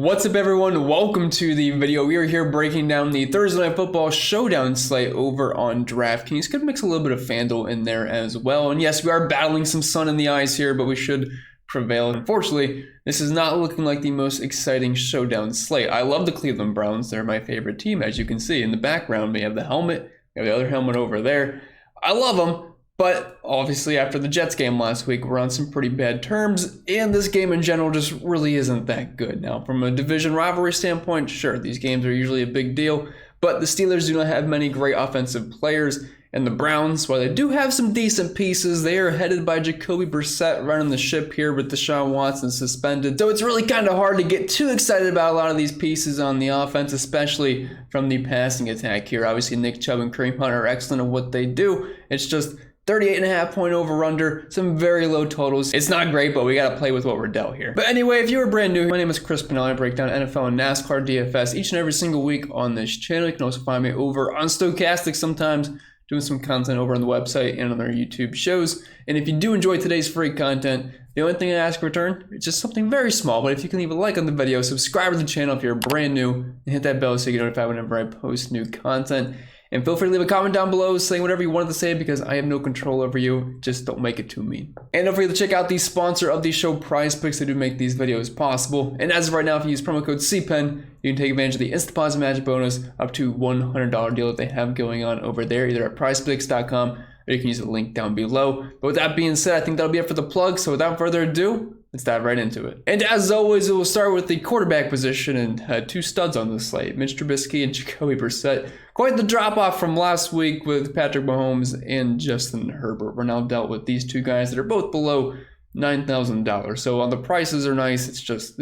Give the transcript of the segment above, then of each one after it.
What's up, everyone? Welcome to the video. We are here breaking down the Thursday Night Football Showdown slate over on DraftKings. Could mix a little bit of FanDuel in there as well. And yes, we are battling some sun in the eyes here, but we should prevail. Unfortunately, this is not looking like the most exciting showdown slate. I love the Cleveland Browns. They're my favorite team, as you can see. In the background, we have the helmet. We have the other helmet over there. I love them. But obviously after the Jets game last week, we're on some pretty bad terms, and this game in general just really isn't that good. Now, from a division rivalry standpoint, sure, these games are usually a big deal, but the Steelers do not have many great offensive players, and the Browns, while they do have some decent pieces, they are headed by Jacoby Brissett running the ship here with Deshaun Watson suspended. So it's really kind of hard to get too excited about a lot of these pieces on the offense, especially from the passing attack here. Obviously, Nick Chubb and Kareem Hunt are excellent at what they do. It's just 38.5 point over-under, some very low totals. It's not great, but we got to play with what we're dealt here. But anyway, if you're brand new, my name is Chris Pennell. I break down NFL and NASCAR DFS each and every single week on this channel. You can also find me over on Stochastic sometimes, doing some content over on the website and on our YouTube shows. And if you do enjoy today's free content, the only thing I ask in return is just something very small, but if you can leave a like on the video, subscribe to the channel if you're brand new, and hit that bell so you get notified whenever I post new content. And feel free to leave a comment down below saying whatever you wanted to say, because I have no control over you. Just don't make it too mean. And don't forget to check out the sponsor of the show, Prize Picks. They do make these videos possible. And as of right now, if you use promo code CPEN, you can take advantage of the instant deposit match bonus up to $100 deal that they have going on over there, either at prizepicks.com or you can use the link down below. But with that being said, I think that'll be it for the plug. So without further ado, let's dive right into it. And as always, we'll start with the quarterback position, and had two studs on the slate, Mitch Trubisky and Jacoby Brissett. Quite the drop-off from last week with Patrick Mahomes and Justin Herbert. We're now dealt with these two guys that are both below $9,000. So the prices are nice. It's just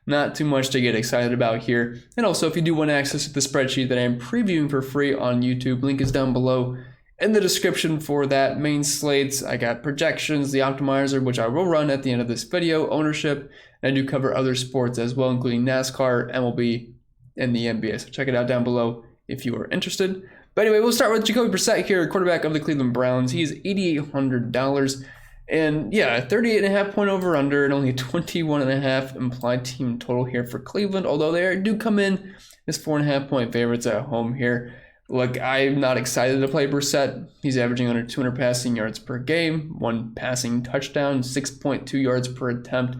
not too much to get excited about here. And also, if you do want access to the spreadsheet that I'm previewing for free on YouTube, link is down below in the description for that. Main slates, I got projections, the optimizer, which I will run at the end of this video, ownership, and I do cover other sports as well, including NASCAR, MLB, and the NBA. So check it out down below if you are interested. But anyway, we'll start with Jacoby Brissett here, quarterback of the Cleveland Browns. He's $8,800. And yeah, 38.5 point over under and only 21.5 implied team total here for Cleveland, although they do come in as 4.5 point favorites at home here. Look, I'm not excited to play Brissett. He's averaging under 200 passing yards per game, 1 passing touchdown, 6.2 yards per attempt.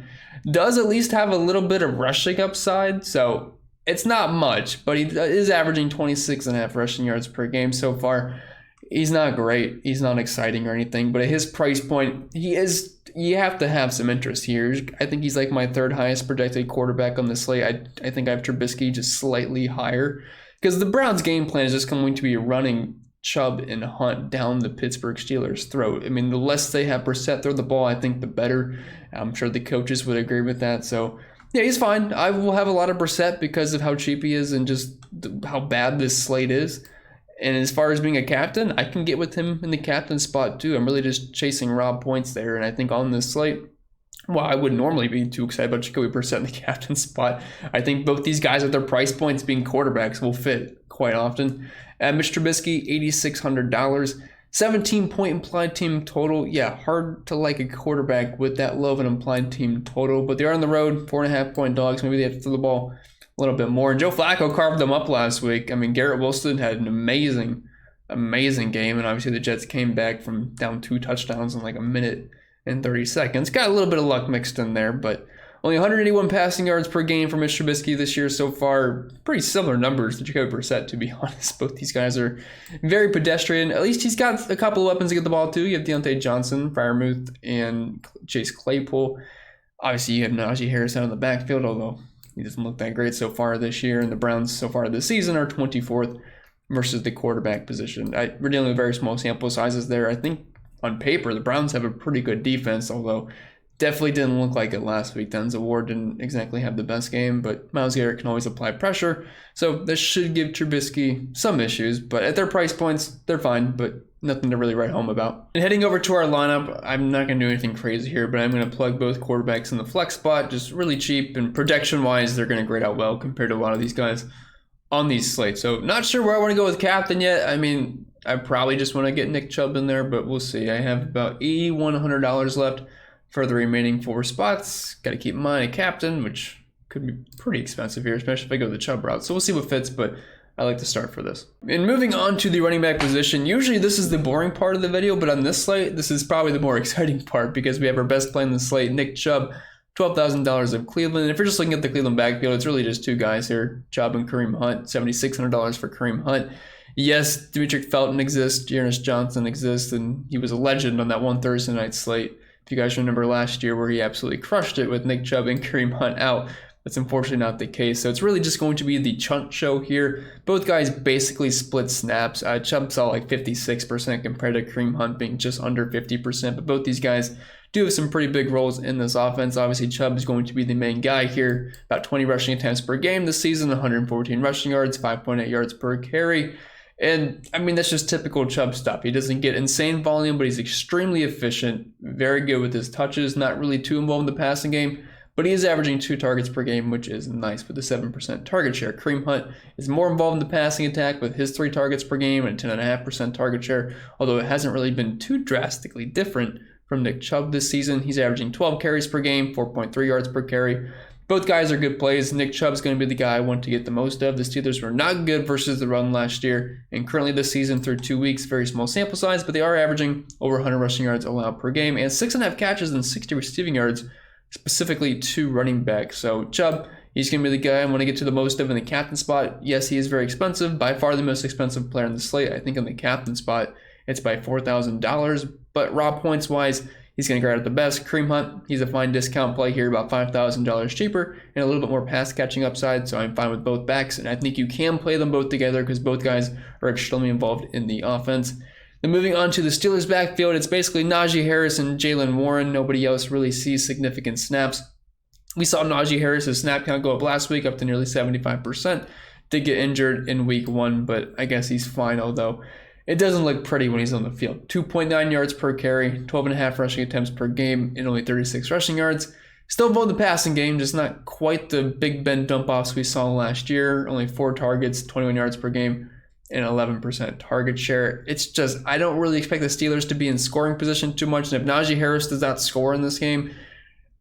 Does at least have a little bit of rushing upside, so it's not much, but he is averaging 26.5 rushing yards per game so far. He's not great. He's not exciting or anything, but at his price point, you have to have some interest here. I think he's like my third highest projected quarterback on the slate. I think I have Trubisky just slightly higher, because the Browns' game plan is just going to be running Chubb and Hunt down the Pittsburgh Steelers' throat. I mean, the less they have Brissett throw the ball, I think the better. I'm sure the coaches would agree with that. So, yeah, he's fine. I will have a lot of Brissett because of how cheap he is and just how bad this slate is. And as far as being a captain, I can get with him in the captain spot too. I'm really just chasing raw points there. And I think on this slate, well, I wouldn't normally be too excited about Jacoby Brissett in the captain spot. I think both these guys at their price points being quarterbacks will fit quite often. Mitch Trubisky, $8,600. 17 point implied team total. Yeah, hard to like a quarterback with that low of an implied team total, but they are on the road, 4.5 point dogs. Maybe they have to throw the ball a little bit more. And Joe Flacco carved them up last week. I mean, Garrett Wilson had an amazing game, and obviously the Jets came back from down 2 touchdowns in like a minute and 30 seconds. Got a little bit of luck mixed in there, but only 181 passing yards per game for Mitch Trubisky this year so far. Pretty similar numbers to Jacoby Brissett, to be honest. Both these guys are very pedestrian. At least he's got a couple of weapons to get the ball to. You have Deontay Johnson, Freiermuth, and Chase Claypool. Obviously, you have Najee Harris out in the backfield, although he doesn't look that great so far this year. And the Browns so far this season are 24th versus the quarterback position. We're dealing with very small sample sizes there. I think on paper, the Browns have a pretty good defense, although definitely didn't look like it last week. Denzel Ward didn't exactly have the best game, but Myles Garrett can always apply pressure. So this should give Trubisky some issues, but at their price points, they're fine, but nothing to really write home about. And heading over to our lineup, I'm not going to do anything crazy here, but I'm going to plug both quarterbacks in the flex spot, just really cheap, and projection-wise, they're going to grade out well compared to a lot of these guys on these slates. So not sure where I want to go with captain yet. I mean, I probably just want to get Nick Chubb in there, but we'll see. I have about $8,100 left for the remaining 4 spots. Got to keep in mind a captain, which could be pretty expensive here, especially if I go the Chubb route. So we'll see what fits, but I like to start for this. And moving on to the running back position, usually this is the boring part of the video, but on this slate, this is probably the more exciting part because we have our best play in the slate, Nick Chubb, $12,000 of Cleveland. And if you're just looking at the Cleveland backfield, it's really just two guys here, Chubb and Kareem Hunt, $7,600 for Kareem Hunt. Yes, Demetric Felton exists, Dearness Johnson exists, and he was a legend on that one Thursday night slate. If you guys remember last year where he absolutely crushed it with Nick Chubb and Kareem Hunt out. That's unfortunately not the case. So it's really just going to be the chunt show here. Both guys basically split snaps. Chubb saw like 56% compared to Kareem Hunt being just under 50%. But both these guys do have some pretty big roles in this offense. Obviously, Chubb is going to be the main guy here. About 20 rushing attempts per game this season, 114 rushing yards, 5.8 yards per carry. And I mean, that's just typical Chubb stuff. He doesn't get insane volume, but he's extremely efficient, very good with his touches, not really too involved in the passing game. But he is averaging 2 targets per game, which is nice with a 7% target share. Kareem Hunt is more involved in the passing attack with his 3 targets per game and a 10.5% target share, although it hasn't really been too drastically different from Nick Chubb this season. He's averaging 12 carries per game, 4.3 yards per carry. Both guys are good plays. Nick Chubb's going to be the guy I want to get the most of. The Steelers were not good versus the run last year, and currently this season through 2 weeks, very small sample size, but they are averaging over 100 rushing yards allowed per game and 6.5 catches and 60 receiving yards, specifically to running back. So Chubb, he's going to be the guy I want to get to the most of in the captain spot. Yes, he is very expensive, by far the most expensive player in the slate. I think in the captain spot, it's by $4,000, but raw points wise, he's going to guard at the best. Kareem Hunt, he's a fine discount play here, about $5,000 cheaper and a little bit more pass catching upside, so I'm fine with both backs, and I think you can play them both together because both guys are extremely involved in the offense. Then moving on to the Steelers backfield, it's basically Najee Harris and Jaylen Warren. Nobody else really sees significant snaps. We saw Najee Harris's snap count go up last week up to nearly 75%. Did get injured in week 1, but I guess he's fine, although it doesn't look pretty when he's on the field. 2.9 yards per carry, 12.5 rushing attempts per game, and only 36 rushing yards. Still above the passing game, just not quite the Big Ben dump-offs we saw last year. Only 4 targets, 21 yards per game, and 11% target share. It's just, I don't really expect the Steelers to be in scoring position too much. And if Najee Harris does not score in this game,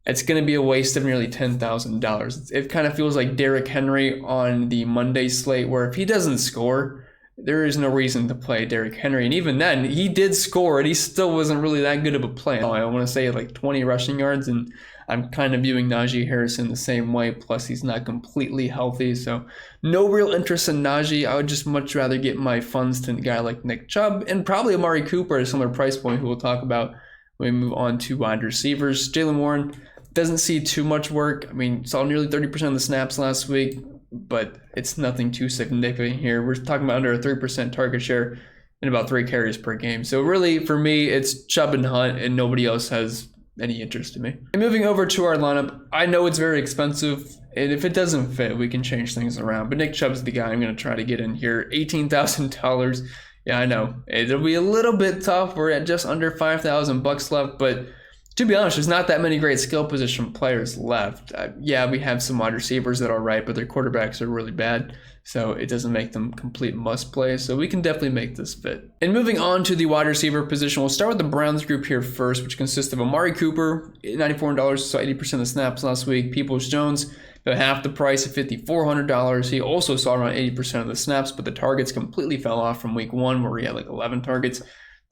it's going to be a waste of nearly $10,000. It kind of feels like Derrick Henry on the Monday slate, where if he doesn't score, there is no reason to play Derrick Henry. And even then, he did score, and he still wasn't really that good of a play. I want to say like 20 rushing yards, and I'm kind of viewing Najee Harris in the same way, plus he's not completely healthy, so no real interest in Najee. I would just much rather get my funds to a guy like Nick Chubb and probably Amari Cooper at a similar price point, who we'll talk about when we move on to wide receivers. Jaylen Warren doesn't see too much work. I mean, saw nearly 30% of the snaps last week, but it's nothing too significant here. We're talking about under a 3% target share and about 3 carries per game. So really, for me, it's Chubb and Hunt, and nobody else has any interest to me. And moving over to our lineup, I know it's very expensive, and if it doesn't fit, we can change things around. But Nick Chubb's the guy I'm going to try to get in here. $18,000. Yeah, I know it'll be a little bit tough. We're at just under $5,000 left, but to be honest, there's not that many great skill position players left. Yeah, we have some wide receivers that are right, but their quarterbacks are really bad, so it doesn't make them complete must play. So we can definitely make this fit. And moving on to the wide receiver position, we'll start with the Browns group here first, which consists of Amari Cooper, $9,400, saw 80% of the snaps last week. Peoples-Jones, about half the price at $5,400. He also saw around 80% of the snaps, but the targets completely fell off from week 1, where he had like 11 targets.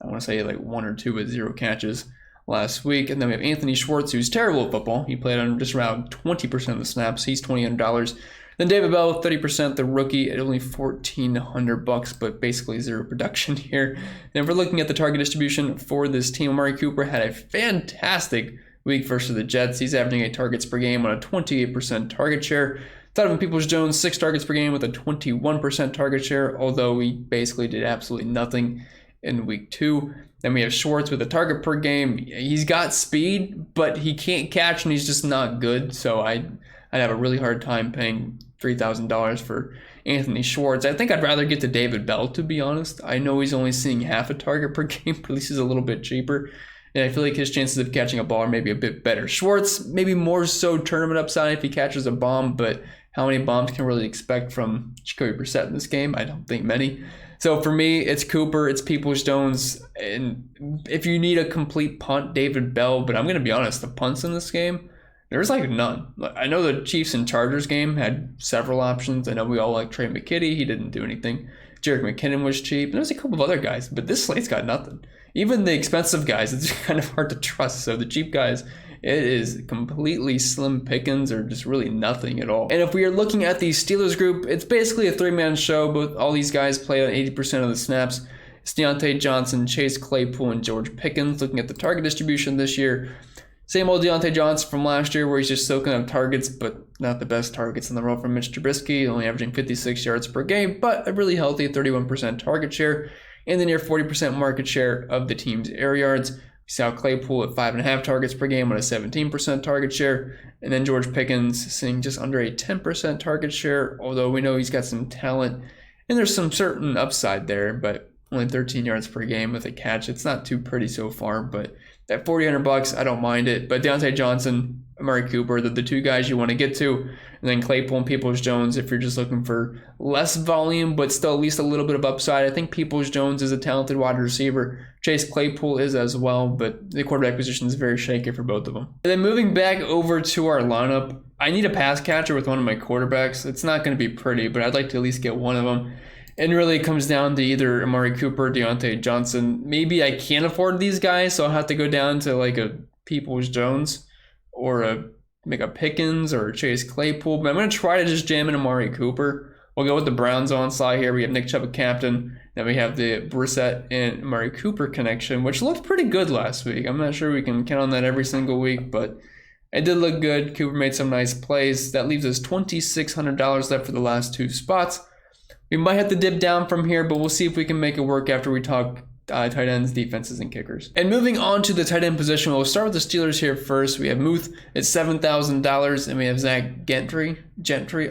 I want to say like 1 or 2 with 0 catches last week. And then we have Anthony Schwartz, who's terrible at football. He played on just around 20% of the snaps. He's $2,800. Then David Bell, 30%, the rookie, at only $1,400, but basically 0 production here. And if we're looking at the target distribution for this team, Amari Cooper had a fantastic week versus the Jets. He's averaging 8 targets per game on a 28% target share. Donovan Peoples-Jones, 6 targets per game with a 21% target share, although he basically did absolutely nothing in week 2. Then we have Schwartz with a target per game. He's got speed, but he can't catch, and he's just not good. So I'd have a really hard time paying $3,000 for Anthony Schwartz. I think I'd rather get to David Bell, to be honest. I know he's only seeing half a target per game, but at least he's a little bit cheaper. And I feel like his chances of catching a ball are maybe a bit better. Schwartz, maybe more so tournament upside if he catches a bomb, but how many bombs can we really expect from Jacoby Brissett in this game? I don't think many. So for me, it's Cooper, it's Peoples-Jones, and if you need a complete punt, David Bell. But I'm going to be honest, the punts in this game, There's like none. I know the Chiefs and Chargers game had several options. I know we all like Trey McKitty. He didn't do anything. Jerick McKinnon was cheap. And there's a couple of other guys, but this slate's got nothing. Even the expensive guys, it's kind of hard to trust. So the cheap guys, it is completely slim pickings or just really nothing at all. And if we are looking at the Steelers group, it's basically a three-man show, but all these guys play on 80% of the snaps. It's Deontay Johnson, Chase Claypool, and George Pickens. Looking at the target distribution this year, same old Deontay Johnson from last year where he's just soaking up targets, but not the best targets in the world from Mitch Trubisky, only averaging 56 yards per game, but a really healthy 31% target share and the near 40% market share of the team's air yards. We saw Claypool at 5.5 targets per game on a 17% target share, and then George Pickens seeing just under a 10% target share, although we know he's got some talent and there's some certain upside there, but only 13 yards per game with a catch. It's not too pretty so far, but at $4,000, I don't mind it. But Deontay Johnson, Amari Cooper, the two guys you want to get to, and then Claypool and Peoples-Jones if you're just looking for less volume, but still at least a little bit of upside. I think Peoples-Jones is a talented wide receiver. Chase Claypool is as well, but the quarterback position is very shaky for both of them. And then moving back over to our lineup, I need a pass catcher with one of my quarterbacks. It's not going to be pretty, but I'd like to at least get one of them. And really it comes down to either Amari Cooper, Deontay Johnson. Maybe I can't afford these guys, so I'll have to go down to like a Peoples-Jones or a Pickens or a Chase Claypool. But I'm going to try to just jam in Amari Cooper. We'll go with the Browns on slide here. We have Nick Chubb a captain. Then we have the Brissett and Amari Cooper connection, which looked pretty good last week. I'm not sure we can count on that every single week, but it did look good. Cooper made some nice plays. That leaves us $2,600 left for the last two spots. We might have to dip down from here, but we'll see if we can make it work after we talk tight ends, defenses, and kickers. And moving on to the tight end position, we'll start with the Steelers here first. We have Muth at $7,000, and we have Zach Gentry.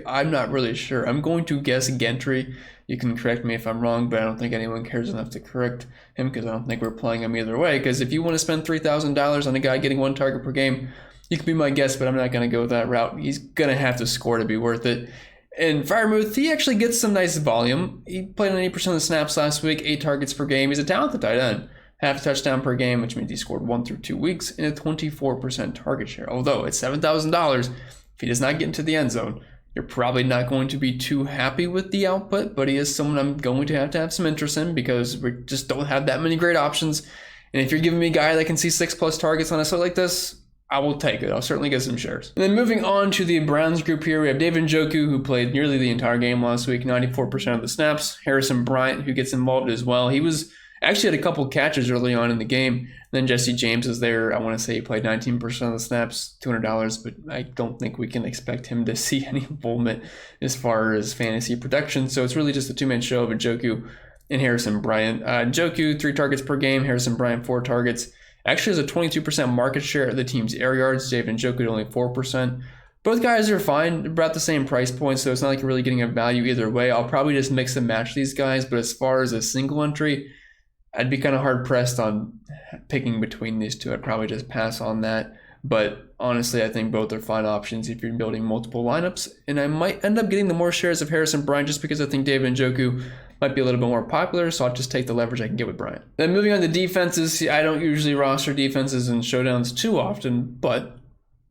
I'm not really sure. I'm going to guess Gentry. You can correct me if I'm wrong, but I don't think anyone cares enough to correct him because I don't think we're playing him either way. Because if you want to spend $3,000 on a guy getting one target per game, you can be my guest, but I'm not going to go that route. He's going to have to score to be worth it. And Freiermuth, he actually gets some nice volume. He played on 8% of the snaps last week, 8 targets per game. He's a talented tight end. Half a touchdown per game, which means he scored 1 through 2 weeks, and a 24% target share. Although at $7,000, if he does not get into the end zone, you're probably not going to be too happy with the output, but he is someone I'm going to have some interest in because we just don't have that many great options. And if you're giving me a guy that can see 6+ targets on a slate like this, I will take it. I'll certainly get some shares. And then moving on to the Browns group here, we have David Njoku, who played nearly the entire game last week, 94% of the snaps. Harrison Bryant, who gets involved as well. He was actually had a couple catches early on in the game. And then Jesse James is there. I want to say he played 19% of the snaps, $200, but I don't think we can expect him to see any involvement as far as fantasy production. So it's really just a two-man show of Njoku and Harrison Bryant. Njoku, 3 targets per game. Harrison Bryant, 4 targets. Actually has a 22% market share of the team's air yards. David Njoku only 4%. Both guys are fine. They're about the same price point, so it's not like you're really getting a value either way. I'll probably just mix and match these guys, but as far as a single entry, I'd be kind of hard-pressed on picking between these two. I'd probably just pass on that. But honestly, I think both are fine options if you're building multiple lineups. And I might end up getting the more shares of Harrison Bryant just because I think David Njoku might be a little bit more popular, so I'll just take the leverage I can get with Bryant. Then moving on to defenses, I don't usually roster defenses in showdowns too often, but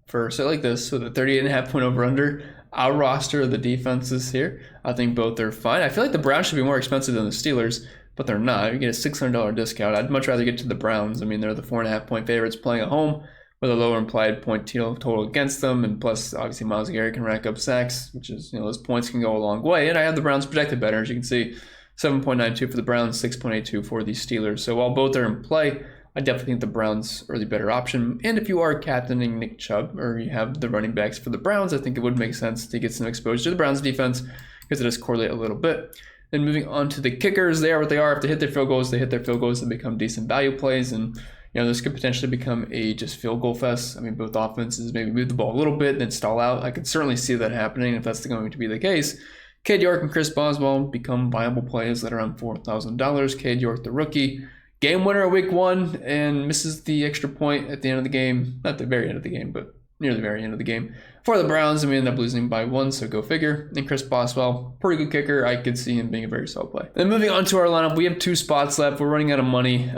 for a set like this, with a 38.5 point over-under, I'll roster the defenses here. I think both are fine. I feel like the Browns should be more expensive than the Steelers, but they're not. You get a $600 discount. I'd much rather get to the Browns. I mean, they're the 4.5 point favorites playing at home with a lower implied point total against them, and plus, obviously, Myles Garrett can rack up sacks, which is, those points can go a long way. And I have the Browns projected better, as you can see. 7.92 for the Browns, 6.82 for the Steelers. So while both are in play, I definitely think the Browns are the better option. And if you are captaining Nick Chubb or you have the running backs for the Browns, I think it would make sense to get some exposure to the Browns defense because it does correlate a little bit. Then moving on to the kickers, they are what they are. If they hit their field goals, they hit their field goals. They become decent value plays. And this could potentially become a just field goal fest. I mean, both offenses maybe move the ball a little bit and then stall out. I could certainly see that happening if that's going to be the case. Cade York and Chris Boswell become viable plays that are around $4,000. Cade York, the rookie, game winner week 1 and misses the extra point at the end of the game. Not the very end of the game, but near the very end of the game. For the Browns, we end up losing by 1, so go figure. And Chris Boswell, pretty good kicker. I could see him being a very solid play. Then moving on to our lineup, we have 2 spots left. We're running out of money.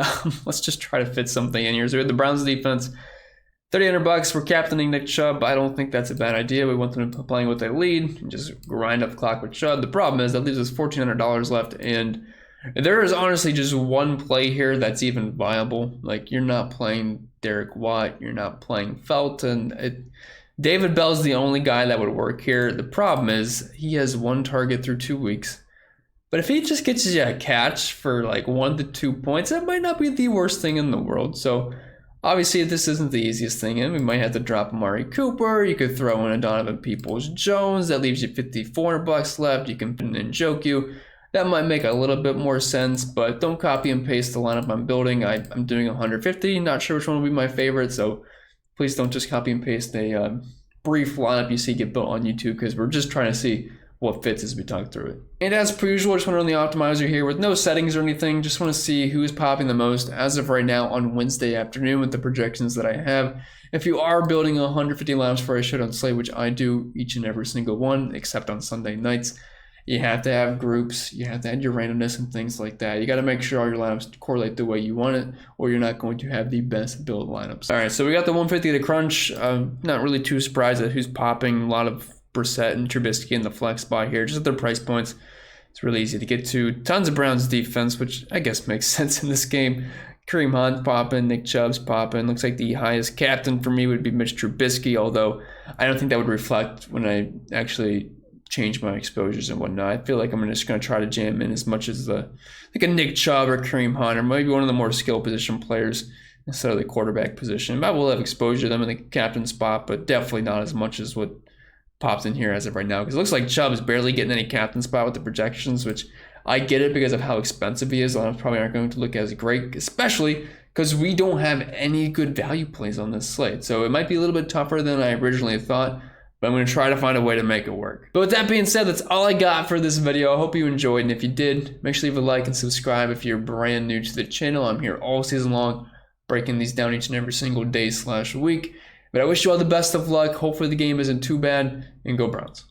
Let's just try to fit something in here. So we have the Browns defense. $3,800 for captaining Nick Chubb. I don't think that's a bad idea. We want them to be playing with a lead and just grind up the clock with Chubb. The problem is that leaves us $1,400 left, and there is honestly just one play here that's even viable. Like, you're not playing Derek Watt, you're not playing Felton. David Bell's the only guy that would work here. The problem is he has one target through 2 weeks. But if he just gets you a catch for like 1 to 2 points, that might not be the worst thing in the world. So obviously this isn't the easiest thing in. We might have to drop Amari Cooper. You could throw in a Donovan Peoples-Jones. That leaves you $5,400 left. You can put in Njoku. That might make a little bit more sense, but don't copy and paste the lineup I'm building. I'm doing 150. Not sure which one will be my favorite, so please don't just copy and paste a brief lineup you see get built on YouTube, because we're just trying to see what fits as we talk through it. And as per usual, I just want to run the optimizer here with no settings or anything. Just want to see who's popping the most as of right now on Wednesday afternoon with the projections that I have. If you are building 150 lineups for a showdown slate, which I do each and every single one, except on Sunday nights, you have to have groups, you have to add your randomness and things like that. You got to make sure all your lineups correlate the way you want it, or you're not going to have the best build lineups. All right, so we got the 150 to crunch. Not really too surprised at who's popping. A lot of Brissett and Trubisky in the flex spot here, just at their price points. It's really easy to get to. Tons of Browns defense, which I guess makes sense in this game. Kareem Hunt popping, Nick Chubb's popping. Looks like the highest captain for me would be Mitch Trubisky, although I don't think that would reflect when I actually change my exposures and whatnot. I feel like I'm just going to try to jam in as much as like a Nick Chubb or Kareem Hunt, or maybe one of the more skill position players instead of the quarterback position. I will have exposure to them in the captain spot, but definitely not as much as what popped in here as of right now, because it looks like Chubb is barely getting any captain spot with the projections, which I get it because of how expensive he is. Lineups probably aren't going to look as great, especially because we don't have any good value plays on this slate. So it might be a little bit tougher than I originally thought, but I'm going to try to find a way to make it work. But with that being said, that's all I got for this video. I hope you enjoyed, and if you did, make sure you leave a like and subscribe if you're brand new to the channel. I'm here all season long, breaking these down each and every single day / week. But I wish you all the best of luck. Hopefully the game isn't too bad, and go Browns.